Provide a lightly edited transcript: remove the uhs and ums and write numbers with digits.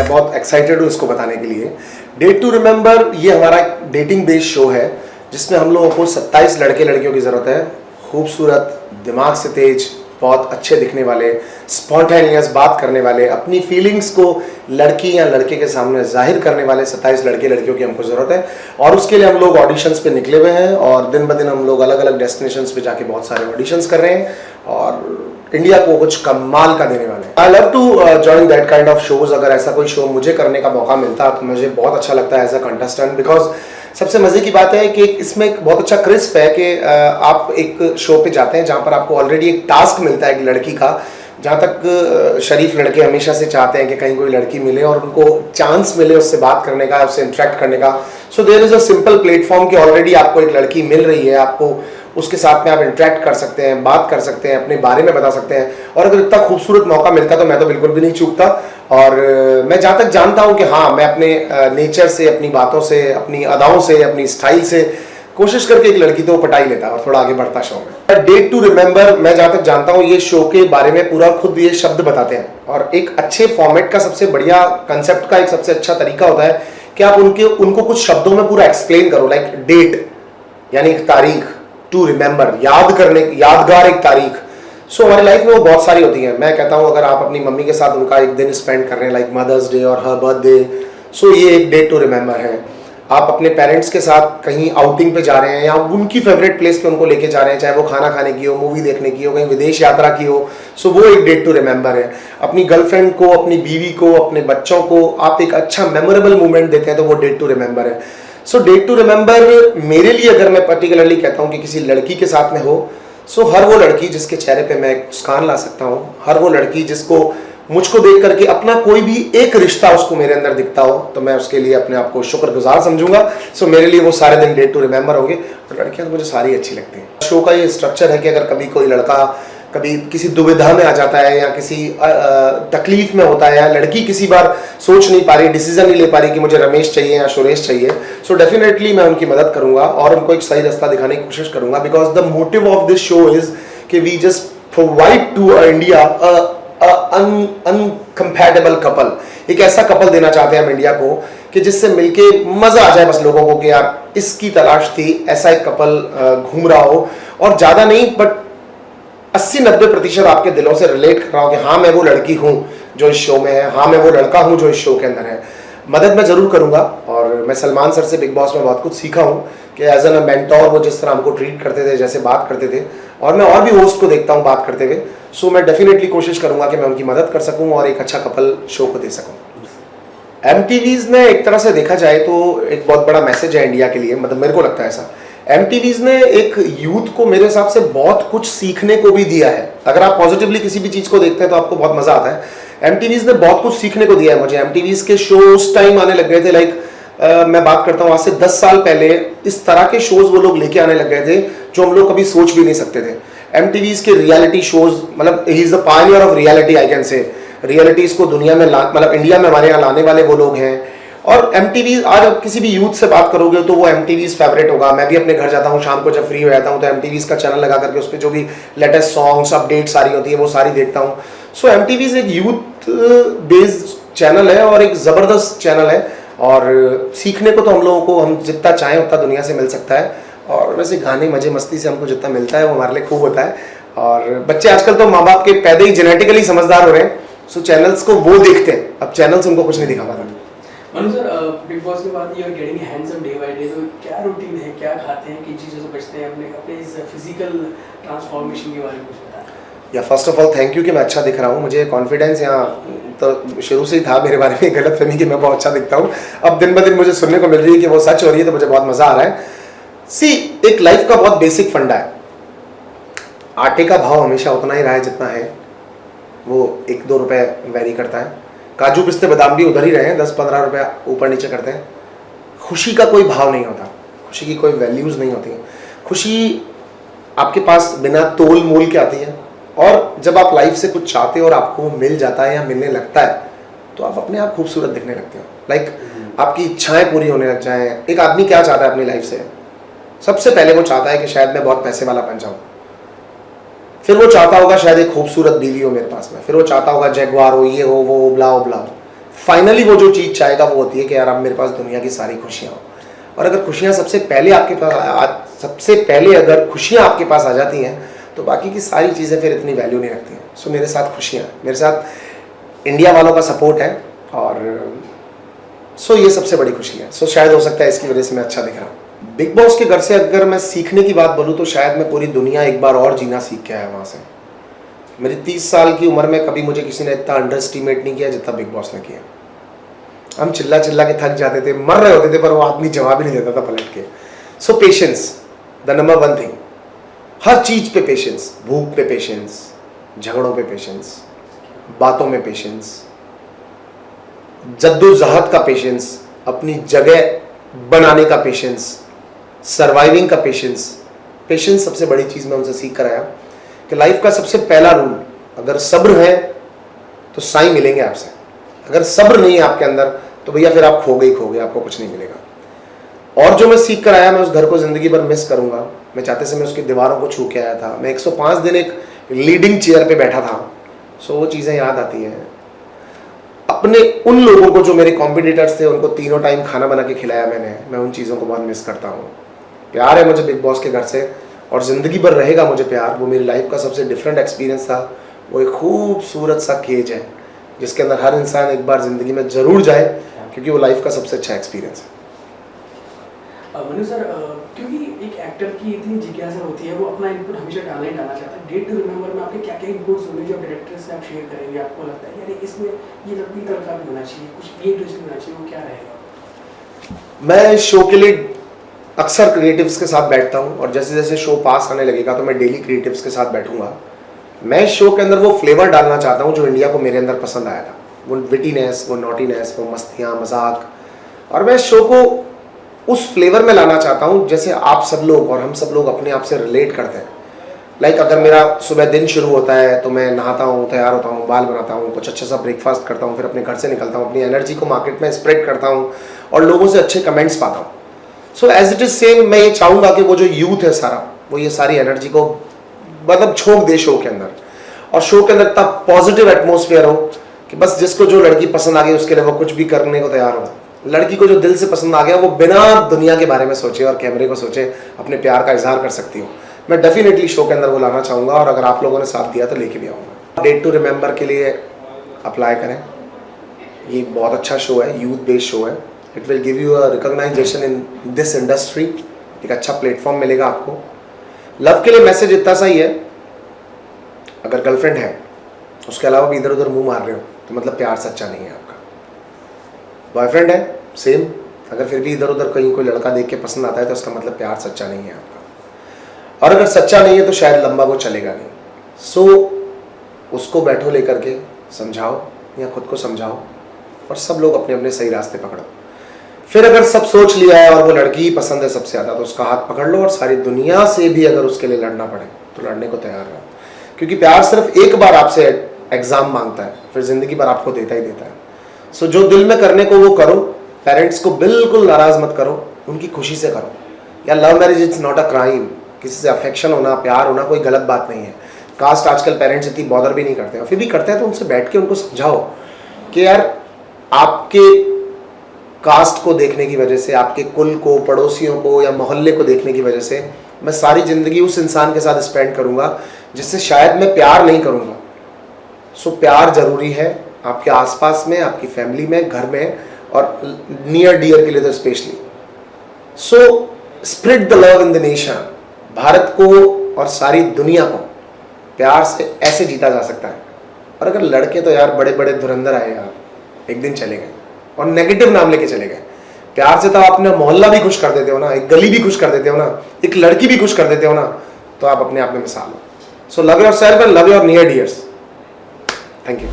मैं बहुत एक्साइटेड हूँ इसको बताने के लिए। डेट टू रिमेंबर ये हमारा डेटिंग बेस्ड शो है जिसमें हम लोगों को 27 लड़के लड़कियों की ज़रूरत है। खूबसूरत, दिमाग से तेज, बहुत अच्छे दिखने वाले, स्पॉन्टेनियस बात करने वाले, अपनी फीलिंग्स को लड़की या लड़के के सामने जाहिर करने वाले 27 लड़के लड़कियों की हमको ज़रूरत है। और उसके लिए हम लोग ऑडिशंस पे निकले हुए हैं और दिन ब दिन हम लोग अलग अलग डेस्टिनेशंस पे जाके बहुत सारे ऑडिशंस कर रहे हैं और इंडिया को कुछ कमाल का देने वाले हैं। I love to join that kind of shows. अगर ऐसा कोई शो मुझे करने का मौका मिलता तो मुझे बहुत अच्छा लगता है एज अ कंटेस्टेंट, बिकॉज सबसे मज़े की बात है कि इसमें एक बहुत अच्छा क्रिस्प है कि आप एक शो पे जाते हैं जहाँ पर आपको ऑलरेडी एक टास्क मिलता है एक लड़की का। जहाँ तक शरीफ लड़के हमेशा से चाहते हैं कि कहीं कोई लड़की मिले और उनको चांस मिले उससे बात करने का, उससे इंटरेक्ट करने का। So there is a simple platform कि ऑलरेडी आपको एक लड़की मिल रही है, आपको उसके साथ में आप इंटरेक्ट कर सकते हैं, बात कर सकते हैं, अपने बारे में बता सकते हैं। और अगर इतना खूबसूरत मौका मिलता तो मैं तो बिल्कुल भी नहीं चूकता। और मैं जहाँ तक जानता हूँ कि हाँ, मैं अपने नेचर से, अपनी बातों से, अपनी अदाओं से, अपनी स्टाइल से कोशिश करके एक लड़की तो पटा ही लेता और थोड़ा आगे बढ़ता शो में। डेट टू रिमेंबर, मैं जहाँ तक जानता हूँ ये शो के बारे में पूरा खुद ये शब्द बताते हैं। और एक अच्छे फॉर्मेट का सबसे बढ़िया कंसेप्ट का एक सबसे अच्छा तरीका होता है कि आप उनको कुछ शब्दों में पूरा एक्सप्लेन करो। लाइक डेट यानी एक तारीख, टू रिमेंबर यादगार एक तारीख। सो हमारी लाइफ में वो बहुत सारी होती हैं। मैं कहता हूँ अगर आप अपनी मम्मी के साथ उनका एक दिन स्पेंड कर रहे हैं, लाइक मदर्स डे और हर बर्थडे, सो ये एक डेट टू रिमेंबर है। आप अपने पेरेंट्स के साथ कहीं आउटिंग पे जा रहे हैं या उनकी फेवरेट प्लेस पे उनको लेके जा रहे हैं, चाहे वो खाना खाने की हो, मूवी देखने की हो, कहीं विदेश यात्रा की हो, सो वो एक डेट टू रिमेंबर है। अपनी गर्लफ्रेंड को, अपनी बीवी को, अपने बच्चों को आप एक अच्छा मेमोरेबल मोमेंट देते हैं तो वो डेट टू रिमेंबर है। सो डेट टू रिमेंबर मेरे लिए, अगर मैं पर्टिकुलरली कहता हूँ कि किसी लड़की के साथ में हो, सो हर वो लड़की जिसके चेहरे पे मैं एक मुस्कान ला सकता हूँ, हर वो लड़की जिसको मुझको देख करके अपना कोई भी एक रिश्ता उसको मेरे अंदर दिखता हो, तो मैं उसके लिए अपने आप को शुक्रगुजार समझूंगा। सो मेरे लिए वो सारे दिन डेट टू रिमेंबर होंगे। और लड़कियां तो मुझे सारी अच्छी लगती हैं। शो का ये स्ट्रक्चर है कि अगर कभी कोई लड़का कभी किसी दुविधा में आ जाता है या किसी तकलीफ में होता है, या लड़की किसी बार सोच नहीं पा रही, डिसीजन नहीं ले पा रही कि मुझे रमेश चाहिए या सुरेश चाहिए, सो डेफिनेटली मैं उनकी मदद करूंगा और उनको एक सही रास्ता दिखाने की कोशिश करूंगा। Because the motive of this show is कि we just provide to India incompatible couple. एक ऐसा कपल देना चाहते हैं हम इंडिया को कि जिससे मिलके मजा आ जाए बस लोगों को कि यार इसकी तलाश थी, ऐसा एक कपल घूम रहा हो। और ज्यादा नहीं बट 80-90% आपके दिलों से रिलेट कर रहा हूँ कि हाँ मैं वो लड़की हूँ जो इस शो में है, हाँ मैं वो लड़का हूँ जो इस शो के अंदर है। मदद मैं जरूर करूँगा। और मैं सलमान सर से बिग बॉस में बहुत कुछ सीखा हूँ कि एज एन मेंटोर वो जिस तरह हमको ट्रीट करते थे, जैसे बात करते थे, और मैं और भी होस्ट को देखता हूँ बात करते हुए। सो मैं डेफिनेटली कोशिश करूँगा कि मैं उनकी मदद कर सकूँ और एक अच्छा कपल शो को दे सकूँ। MTVs में एक तरह से देखा जाए तो एक बहुत बड़ा मैसेज है इंडिया के लिए, मतलब मेरे को लगता है ऐसा। MTVs ने एक यूथ को मेरे हिसाब से बहुत कुछ सीखने को भी दिया है। अगर आप पॉजिटिवली किसी भी चीज़ को देखते हैं तो आपको बहुत मज़ा आता है। MTVs ने बहुत कुछ सीखने को दिया है मुझे। MTVs के शो उस टाइम आने लग गए थे, लाइक मैं बात करता हूँ आज से 10 साल पहले इस तरह के शोज वो लोग लेके आने लग गए थे जो हम लोग कभी सोच भी नहीं सकते थे। MTVs के रियलिटी शोज, मतलब he is the Pioneer of reality, I can say. Realities को दुनिया में मतलब इंडिया में हमारे यहाँ लाने वाले वो लोग हैं। और MTVs आज आप किसी भी यूथ से बात करोगे तो वो MTVs फेवरेट होगा। मैं भी अपने घर जाता हूँ शाम को जब फ्री हो जाता हूँ तो MTVs का चैनल लगा करके उस पर जो भी लेटेस्ट सॉन्ग्स अपडेट सारी होती है वो सारी देखता हूँ। सो MTVs एक यूथ बेस्ड चैनल है और एक ज़बरदस्त चैनल है। और सीखने को तो हम लोगों को हम जितना चाहें उतना दुनिया से मिल सकता है। और वैसे गाने मजे मस्ती से हमको जितना मिलता है वो हमारे लिए खूब होता है। और बच्चे आजकल तो माँ बाप के पैदा ही जेनेटिकली समझदार हो रहे हैं। सो चैनल्स को वो देखते हैं, अब चैनल्स उनको कुछ नहीं दिखा पाता। मनु सर, बिग बॉस के बाद you are getting handsome day by day, तो क्या रूटीन है, क्या खाते हैं, किन चीज़ों से बचते हैं, अपने इस फिजिकल ट्रांसफॉर्मेशन के बारे में कुछ बताएं। या first of all thank you कि मैं अच्छा दिख रहा हूँ। मुझे कॉन्फिडेंस यहाँ तो शुरू से ही था मेरे बारे में, गलत फहमी कि मैं बहुत अच्छा दिखता हूँ। अब दिन ब दिन मुझे सुनने को मिल रही है कि वो सच हो रही है, तो मुझे बहुत मज़ा आ रहा है। सी, एक लाइफ का बहुत बेसिक फंडा है, आटे का भाव हमेशा उतना ही रहा है जितना है, वो 1-2 रुपये वेरी करता है। काजू पिस्ते बादाम भी उधर ही रहे हैं, 10-15 रुपये ऊपर नीचे करते हैं। खुशी का कोई भाव नहीं होता, खुशी की कोई वैल्यूज़ नहीं होती। खुशी आपके पास बिना तोल मोल के आती है। और जब आप लाइफ से कुछ चाहते हो और आपको मिल जाता है या मिलने लगता है तो आप अपने आप खूबसूरत दिखने लगते हो। लाइक आपकी इच्छाएं पूरी होने लग जाएं। एक आदमी क्या चाहता है अपनी लाइफ से? सबसे पहले वो चाहता है कि शायद मैं बहुत पैसे वाला बन जाऊँ, फिर वो चाहता होगा शायद एक खूबसूरत बीवी हो मेरे पास में, फिर वो चाहता होगा जैगवार हो, ये हो, वो ब्लाओ ब्लाओ, फाइनली वो जो चीज़ चाहेगा वो होती है कि यार अब मेरे पास दुनिया की सारी खुशियाँ हो। और अगर खुशियाँ सबसे पहले अगर खुशियाँ आपके पास आ जाती हैं तो बाकी की सारी चीज़ें फिर इतनी वैल्यू नहीं रखती हैं। सो मेरे साथ खुशियाँ, मेरे साथ इंडिया वालों का सपोर्ट है और सो ये सबसे बड़ी खुशी है। सो शायद हो सकता है इसकी वजह से मैं अच्छा दिख रहा हूँ। बिग बॉस के घर से अगर मैं सीखने की बात बोलूँ तो शायद मैं पूरी दुनिया एक बार और जीना सीख के आया वहाँ से। मेरी 30 साल की उम्र में कभी मुझे किसी ने इतना अंडर एस्टिमेट नहीं किया जितना बिग बॉस ने किया। हम चिल्ला चिल्ला के थक जाते थे, मर रहे होते थे, पर वो आदमी जवाब ही नहीं देता था पलट के। So patience the number one thing. हर चीज पे पेशेंस, भूख पे पेशेंस, झगड़ों पे पेशेंस, बातों में पेशेंस, जद्दोजहद का पेशेंस, अपनी जगह बनाने का पेशेंस, सर्वाइविंग का पेशेंस। पेशेंस सबसे बड़ी चीज मैं उनसे सीख कर आया कि लाइफ का सबसे पहला रूल, अगर सब्र है तो साईं मिलेंगे आपसे। अगर सब्र नहीं है आपके अंदर तो भैया फिर आप खो गए, आपको कुछ नहीं मिलेगा। और जो मैं सीख कर आया मैं उस घर को जिंदगी भर मिस करूंगा। मैं चाहते से मैं उसकी दीवारों को छू के आया था। मैं 105 दिन एक लीडिंग चेयर पे बैठा था। सो वो चीज़ें याद आती हैं। अपने उन लोगों को जो मेरे कॉम्पिटिटर्स थे उनको तीनों टाइम खाना बना के खिलाया मैंने, मैं उन चीज़ों को बहुत मिस करता हूँ। प्यार है मुझे बिग बॉस के घर से और ज़िंदगी भर रहेगा मुझे प्यार। वो मेरी लाइफ का सबसे डिफरेंट एक्सपीरियंस था। वो एक खूबसूरत सा केज है जिसके अंदर हर इंसान एक बार ज़िंदगी में ज़रूर जाए, क्योंकि वो लाइफ का सबसे अच्छा एक्सपीरियंस है। मनु सर, क्योंकि एक एक्टर की इतनी जिज्ञासा होती है, वो अपना इनपुट हमेशा डालना ही डालना चाहता है। डेट टू रिमेंबर में आपके क्या क्या इनपुट्स होंगे जो डायरेक्टर से आप शेयर करेंगे? आपको लगता है यार इसमें ये लड़की तड़का भी होना चाहिए, कुछ ये ट्विस्ट होना चाहिए, वो क्या रहेगा? मैं शो के लिए अक्सर क्रिएटिव्स के साथ बैठता हूँ और जैसे जैसे शो पास आने लगेगा तो मैं डेली क्रिएटिव्स के साथ बैठूंगा। मैं शो के अंदर वो फ्लेवर डालना चाहता हूँ जो इंडिया को मेरे अंदर पसंद आया था। वो विटीनेस, वो नॉटीनेस, वो मस्तियाँ, मजाक। और मैं शो को उस फ्लेवर में लाना चाहता हूँ जैसे आप सब लोग और हम सब लोग अपने आप से रिलेट करते हैं। लाइक अगर मेरा सुबह दिन शुरू होता है तो मैं नहाता हूँ, तैयार होता हूँ, बाल बनाता हूँ, कुछ अच्छा सा ब्रेकफास्ट करता हूँ, फिर अपने घर से निकलता हूँ, अपनी एनर्जी को मार्केट में स्प्रेड करता हूँ और लोगों से अच्छे कमेंट्स पाता हूँ। So as it is same मैं ये चाहूँगा कि वो जो यूथ है सारा, वो ये सारी एनर्जी को मतलब झोंक दे शो के अंदर, और शो के अंदर इतना पॉजिटिव एटमोसफियर हो कि बस जिसको जो लड़की पसंद आ गई उसके लिए वो कुछ भी करने को तैयार हो। लड़की को जो दिल से पसंद आ गया वो बिना दुनिया के बारे में सोचे और कैमरे को सोचे अपने प्यार का इजहार कर सकती हो। मैं डेफिनेटली शो के अंदर वो लाना चाहूँगा और अगर आप लोगों ने साथ दिया तो लेके भी आऊँगा। डेट टू रिमेंबर के लिए अप्लाई करें। ये बहुत अच्छा शो है, यूथ बेस्ड शो है। It will give you a recognization in this industry. एक अच्छा प्लेटफॉर्म मिलेगा आपको। लव के लिए मैसेज इतना सा ही है, अगर गर्लफ्रेंड है उसके अलावा भी इधर उधर मुंह मार रहे हो तो मतलब प्यार सच्चा नहीं है आपका। बॉयफ्रेंड है सेम, अगर फिर भी इधर उधर कहीं कोई लड़का देख के पसंद आता है तो उसका मतलब प्यार सच्चा नहीं है आपका। और अगर सच्चा नहीं है तो शायद लंबा वो चलेगा नहीं। सो उसको बैठो लेकर के समझाओ या खुद को समझाओ और सब लोग अपने अपने सही रास्ते पकड़ो। फिर अगर सब सोच लिया है और वो लड़की ही पसंद है सबसे ज़्यादा तो उसका हाथ पकड़ लो और सारी दुनिया से भी अगर उसके लिए लड़ना पड़े तो लड़ने को तैयार रहो। क्योंकि प्यार सिर्फ एक बार आपसे एग्जाम मांगता है, फिर जिंदगी भर आपको देता ही देता है। सो जो दिल में करने को वो करो। पेरेंट्स को बिल्कुल नाराज मत करो, उनकी खुशी से करो। या love marriage it's not a crime. किसी से अफेक्शन होना, प्यार होना कोई गलत बात नहीं है। कास्ट आजकल पेरेंट्स इतनी बॉदर भी नहीं करते हैं, फिर भी करते हैं तो उनसे बैठ के उनको समझाओ कि यार आपके कास्ट को देखने की वजह से, आपके कुल को, पड़ोसियों को या मोहल्ले को देखने की वजह से मैं सारी ज़िंदगी उस इंसान के साथ स्पेंड करूँगा जिससे शायद मैं प्यार नहीं करूँगा। सो प्यार ज़रूरी है आपके आसपास में, आपकी फैमिली में, घर में और नियर डियर के लिए तो specially. So spread the love in the nation. Bharat को और सारी दुनिया को प्यार से ऐसे जीता जा सकता है। और अगर लड़के तो यार बड़े बड़े धुरंधर आए यार, एक दिन चले गए और नेगेटिव नाम लेके चले गए। प्यार से तो आप अपना मोहल्ला भी खुश कर देते हो ना, एक गली भी खुश कर देते हो ना, एक लड़की भी खुश कर देते हो ना, तो आप अपने आप में मिसाल हो। So love your self and love your near dears. Thank you.